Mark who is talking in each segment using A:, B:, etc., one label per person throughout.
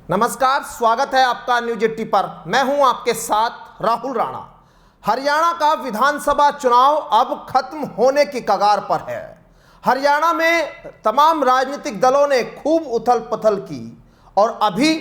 A: नमस्कार, स्वागत है आपका न्यूज 80 पर। मैं हूं आपके साथ राहुल राणा। हरियाणा का विधानसभा चुनाव अब खत्म होने की कगार पर है। हरियाणा में तमाम राजनीतिक दलों ने खूब उथल पुथल की और अभी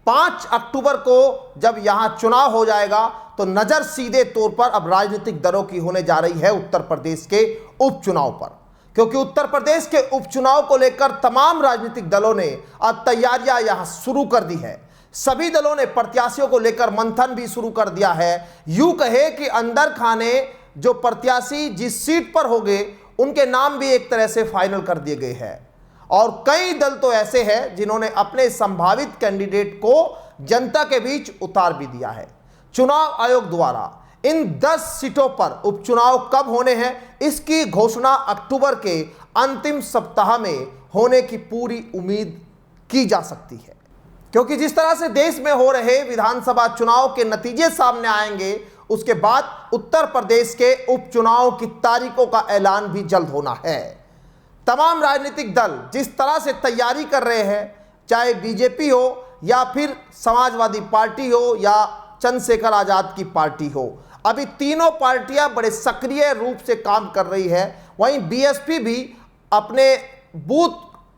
A: 5 अक्टूबर को जब यहां चुनाव हो जाएगा तो नजर सीधे तौर पर अब राजनीतिक दलों की होने जा रही है उत्तर प्रदेश के उपचुनाव पर, क्योंकि उत्तर प्रदेश के उपचुनाव को लेकर तमाम राजनीतिक दलों ने अब तैयारियां यहां शुरू कर दी है। सभी दलों ने प्रत्याशियों को लेकर मंथन भी शुरू कर दिया है। यूं कहे कि अंदर खाने जो प्रत्याशी जिस सीट पर होंगे उनके नाम भी एक तरह से फाइनल कर दिए गए हैं और कई दल तो ऐसे हैं जिन्होंने अपने संभावित कैंडिडेट को जनता के बीच उतार भी दिया है। चुनाव आयोग द्वारा इन 10 सीटों पर उपचुनाव कब होने हैं, इसकी घोषणा अक्टूबर के अंतिम सप्ताह में होने की पूरी उम्मीद की जा सकती है, क्योंकि जिस तरह से देश में हो रहे विधानसभा चुनाव के नतीजे सामने आएंगे उसके बाद उत्तर प्रदेश के उपचुनाव की तारीखों का ऐलान भी जल्द होना है। तमाम राजनीतिक दल जिस तरह से तैयारी कर रहे हैं, चाहे बीजेपी हो या फिर समाजवादी पार्टी हो या चंद्रशेखर आजाद की पार्टी हो, अभी तीनों पार्टियां बड़े सक्रिय रूप से काम कर रही है। वहीं बीएसपी भी अपने बूथ,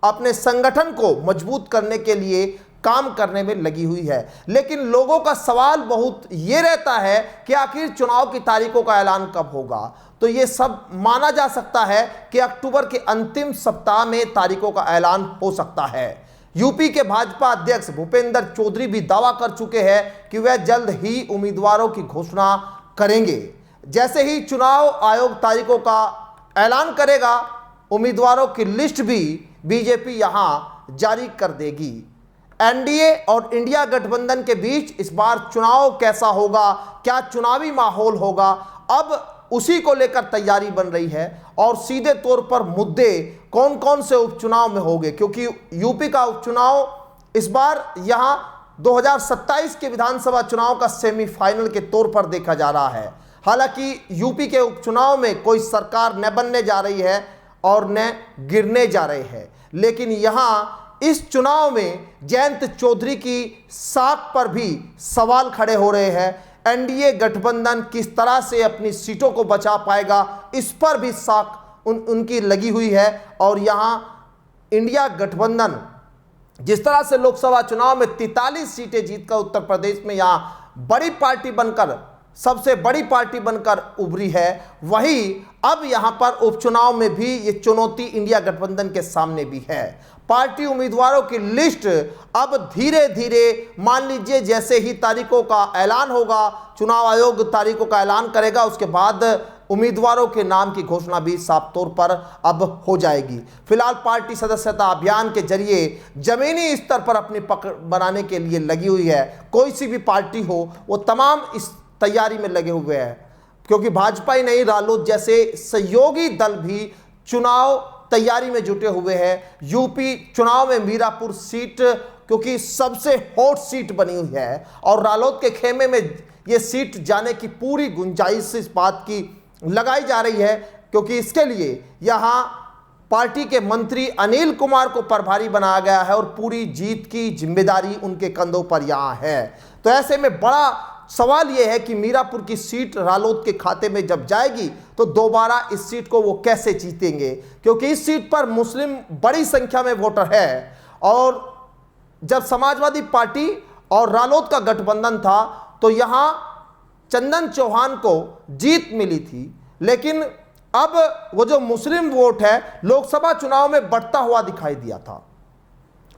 A: अपने संगठन को मजबूत करने के लिए काम करने में लगी हुई है। लेकिन लोगों का सवाल बहुत ये रहता है कि आखिर चुनाव की तारीखों का ऐलान कब होगा। तो ये सब माना जा सकता है कि अक्टूबर के अंतिम सप्ताह में तारीखों का ऐलान हो सकता है। यूपी के भाजपा अध्यक्ष भूपेंद्र चौधरी भी दावा कर चुके हैं कि वह जल्द ही उम्मीदवारों की घोषणा करेंगे। जैसे ही चुनाव आयोग तारीखों का ऐलान करेगा, उम्मीदवारों की लिस्ट भी बीजेपी यहां जारी कर देगी। एनडीए और इंडिया गठबंधन के बीच इस बार चुनाव कैसा होगा, क्या चुनावी माहौल होगा, अब उसी को लेकर तैयारी बन रही है। और सीधे तौर पर मुद्दे कौन कौन से उपचुनाव में होंगे, क्योंकि यूपी का उपचुनाव इस बार यहां 2027 के विधानसभा चुनाव का सेमीफाइनल के तौर पर देखा जा रहा है। हालांकि यूपी के उपचुनाव में कोई सरकार न बनने जा रही है और न गिरने जा रहे हैं, लेकिन यहां इस चुनाव में जयंत चौधरी की साख पर भी सवाल खड़े हो रहे हैं। एनडीए गठबंधन किस तरह से अपनी सीटों को बचा पाएगा, इस पर भी साख उनकी लगी हुई है। और यहां इंडिया गठबंधन जिस तरह से लोकसभा चुनाव में 43 सीटें जीतकर उत्तर प्रदेश में यहां बड़ी पार्टी बनकर, सबसे बड़ी पार्टी बनकर उभरी है, वही अब यहां पर उपचुनाव में भी ये चुनौती इंडिया गठबंधन के सामने भी है। पार्टी उम्मीदवारों की लिस्ट अब धीरे धीरे, मान लीजिए जैसे ही तारीखों का ऐलान होगा, चुनाव आयोग तारीखों का ऐलान करेगा, उसके बाद उम्मीदवारों के नाम की घोषणा भी साफ तौर पर अब हो जाएगी। फिलहाल पार्टी सदस्यता अभियान के जरिए जमीनी स्तर पर अपनी पकड़ बनाने के लिए लगी हुई है। कोई सी भी पार्टी हो, वो तमाम इस तैयारी में लगे हुए हैं, क्योंकि भाजपा ही नहीं, रालोद जैसे सहयोगी दल भी चुनाव तैयारी में जुटे हुए हैं। यूपी चुनाव में मीरापुर सीट क्योंकि सबसे हॉट सीट बनी हुई है और रालोद के खेमे में ये सीट जाने की पूरी गुंजाइश इस बात की लगाई जा रही है, क्योंकि इसके लिए यहाँ पार्टी के मंत्री अनिल कुमार को प्रभारी बनाया गया है और पूरी जीत की जिम्मेदारी उनके कंधों पर यहाँ है। तो ऐसे में बड़ा सवाल यह है कि मीरापुर की सीट रालोद के खाते में जब जाएगी तो दोबारा इस सीट को वो कैसे जीतेंगे, क्योंकि इस सीट पर मुस्लिम बड़ी संख्या में वोटर है। और जब समाजवादी पार्टी और रालोद का गठबंधन था तो यहाँ चंदन चौहान को जीत मिली थी, लेकिन अब वो जो मुस्लिम वोट है लोकसभा चुनाव में बढ़ता हुआ दिखाई दिया था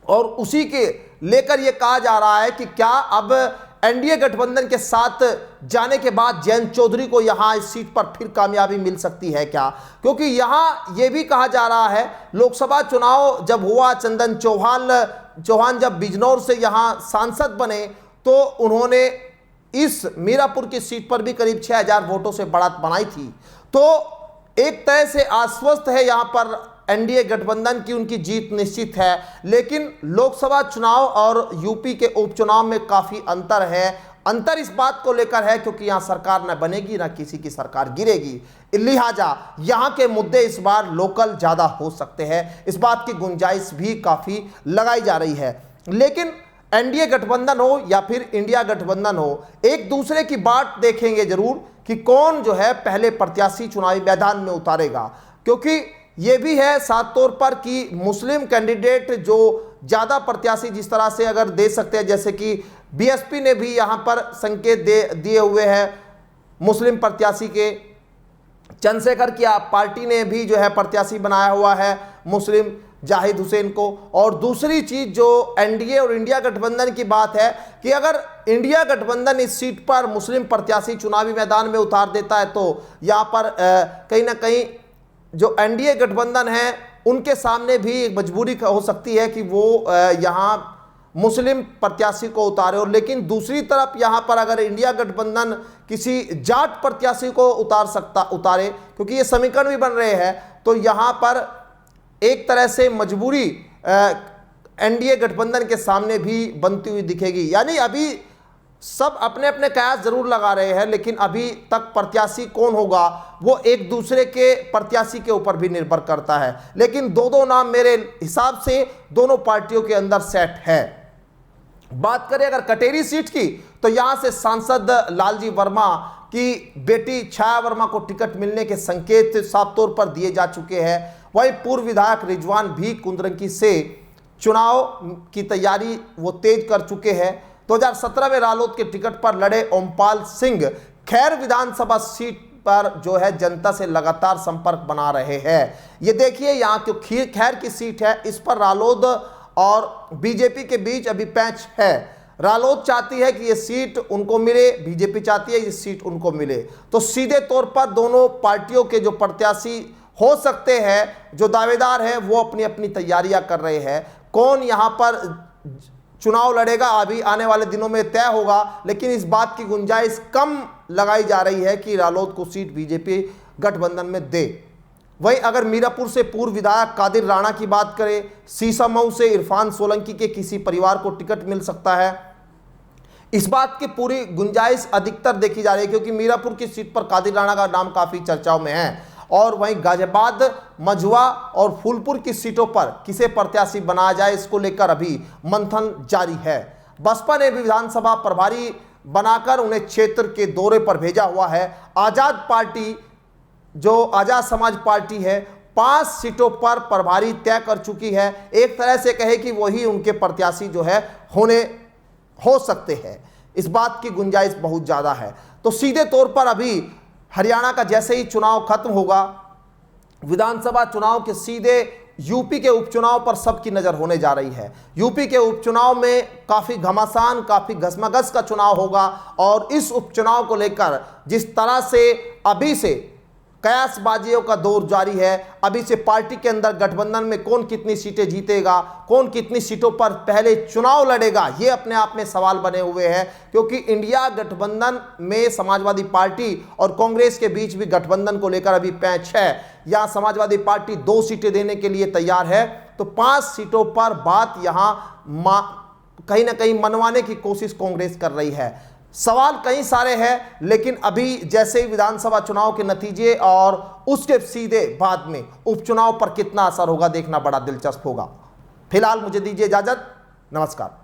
A: और उसी के लेकर ये कहा जा रहा है कि क्या अब एनडीए गठबंधन के साथ जाने के बाद जयंत चौधरी को यहां इस सीट पर फिर कामयाबी मिल सकती है क्या, क्योंकि यहां यह भी कहा जा रहा है लोकसभा चुनाव जब हुआ, चंदन चौहान जब बिजनौर से यहां सांसद बने तो उन्होंने इस मीरापुर की सीट पर भी करीब 6000 वोटों से बढ़त बनाई थी। तो एक तरह से आश्वस्त है यहां पर एनडीए गठबंधन की उनकी जीत निश्चित है, लेकिन लोकसभा चुनाव और यूपी के उपचुनाव में काफी अंतर है। अंतर इस बात को लेकर है क्योंकि यहां सरकार न बनेगी न किसी की सरकार गिरेगी, लिहाजा यहां के मुद्दे इस बार लोकल ज्यादा हो सकते हैं। इस बात की गुंजाइश भी काफी लगाई जा रही है। लेकिन एनडीए गठबंधन हो या फिर इंडिया गठबंधन हो, एक दूसरे की बात देखेंगे जरूर कि कौन जो है पहले प्रत्याशी चुनावी मैदान में उतारेगा, क्योंकि यह भी है साफ तौर पर कि मुस्लिम कैंडिडेट जो ज़्यादा प्रत्याशी जिस तरह से अगर दे सकते हैं, जैसे कि बीएसपी ने भी यहाँ पर संकेत दिए हुए हैं मुस्लिम प्रत्याशी के, चंद्रशेखर की पार्टी ने भी जो है प्रत्याशी बनाया हुआ है मुस्लिम जाहिद हुसैन को। और दूसरी चीज जो एनडीए और इंडिया गठबंधन की बात है कि अगर इंडिया गठबंधन इस सीट पर मुस्लिम प्रत्याशी चुनावी मैदान में उतार देता है तो यहाँ पर कहीं ना कहीं जो एनडीए गठबंधन है उनके सामने भी एक मजबूरी हो सकती है कि वो यहाँ मुस्लिम प्रत्याशी को उतारे। और लेकिन दूसरी तरफ यहाँ पर अगर इंडिया गठबंधन किसी जाट प्रत्याशी को उतारे, क्योंकि ये समीकरण भी बन रहे हैं, तो यहाँ पर एक तरह से मजबूरी एनडीए गठबंधन के सामने भी बनती हुई दिखेगी। यानी अभी सब अपने अपने कयास जरूर लगा रहे हैं, लेकिन अभी तक प्रत्याशी कौन होगा वो एक दूसरे के प्रत्याशी के ऊपर भी निर्भर करता है। लेकिन दो नाम मेरे हिसाब से दोनों पार्टियों के अंदर सेट है। बात करें अगर कटेरी सीट की, तो यहां से सांसद लालजी वर्मा की बेटी छाया वर्मा को टिकट मिलने के संकेत साफ तौर पर दिए जा चुके हैं। वहीं पूर्व विधायक रिजवान भी कुंद्रंकी से चुनाव की तैयारी वो तेज कर चुके हैं। 2017 में रालोद के टिकट पर लड़े ओमपाल सिंह खैर विधानसभा सीट पर जो है जनता से लगातार संपर्क बना रहे हैं। ये देखिए यहाँ जो खैर की सीट है, इस पर रालोद और बीजेपी के बीच अभी पैंच है। रालोद चाहती है कि ये सीट उनको मिले, बीजेपी चाहती है ये सीट उनको मिले। तो सीधे तौर पर दोनों पार्टियों के जो प्रत्याशी हो सकते हैं, जो दावेदार हैं, वो अपनी अपनी तैयारियां कर रहे हैं। कौन यहाँ पर चुनाव लड़ेगा अभी आने वाले दिनों में तय होगा, लेकिन इस बात की गुंजाइश कम लगाई जा रही है कि रालोद को सीट बीजेपी गठबंधन में दे। वहीं अगर मीरापुर से पूर्व विधायक कादिर राणा की बात करें, सीसामऊ से इरफान सोलंकी के किसी परिवार को टिकट मिल सकता है। इस बात की पूरी गुंजाइश अधिकतर देखी जा रही है, क्योंकि मीरापुर की सीट पर कादिर राणा का नाम काफी चर्चाओं में है। और वहीं गाजियाबाद, मझुआ और फूलपुर की सीटों पर किसे प्रत्याशी बनाया जाए, इसको लेकर अभी मंथन जारी है। बसपा ने भी विधानसभा प्रभारी बनाकर उन्हें क्षेत्र के दौरे पर भेजा हुआ है। आजाद पार्टी जो आजाद समाज पार्टी है 5 सीटों पर प्रभारी तय कर चुकी है। एक तरह से कहे कि वही उनके प्रत्याशी जो है हो सकते हैं। इस बात की गुंजाइश बहुत ज़्यादा है। तो सीधे तौर पर अभी हरियाणा का जैसे ही चुनाव खत्म होगा, विधानसभा चुनाव के सीधे यूपी के उपचुनाव पर सबकी नज़र होने जा रही है। यूपी के उपचुनाव में काफ़ी घमासान, काफ़ी घसमगस का चुनाव होगा। और इस उपचुनाव को लेकर जिस तरह से अभी से कयासबाजियों का दौर जारी है, अभी से पार्टी के अंदर गठबंधन में कौन कितनी सीटें जीतेगा, कौन कितनी सीटों पर पहले चुनाव लड़ेगा, ये अपने आप में सवाल बने हुए हैं। क्योंकि इंडिया गठबंधन में समाजवादी पार्टी और कांग्रेस के बीच भी गठबंधन को लेकर अभी पैंच है। यहाँ समाजवादी पार्टी 2 सीटें देने के लिए तैयार है, तो 5 सीटों पर बात यहाँ कहीं ना कहीं मनवाने की कोशिश कांग्रेस कर रही है। सवाल कई सारे हैं, लेकिन अभी जैसे ही विधानसभा चुनाव के नतीजे और उसके सीधे बाद में उपचुनाव पर कितना असर होगा देखना बड़ा दिलचस्प होगा। फिलहाल मुझे दीजिए इजाजत, नमस्कार।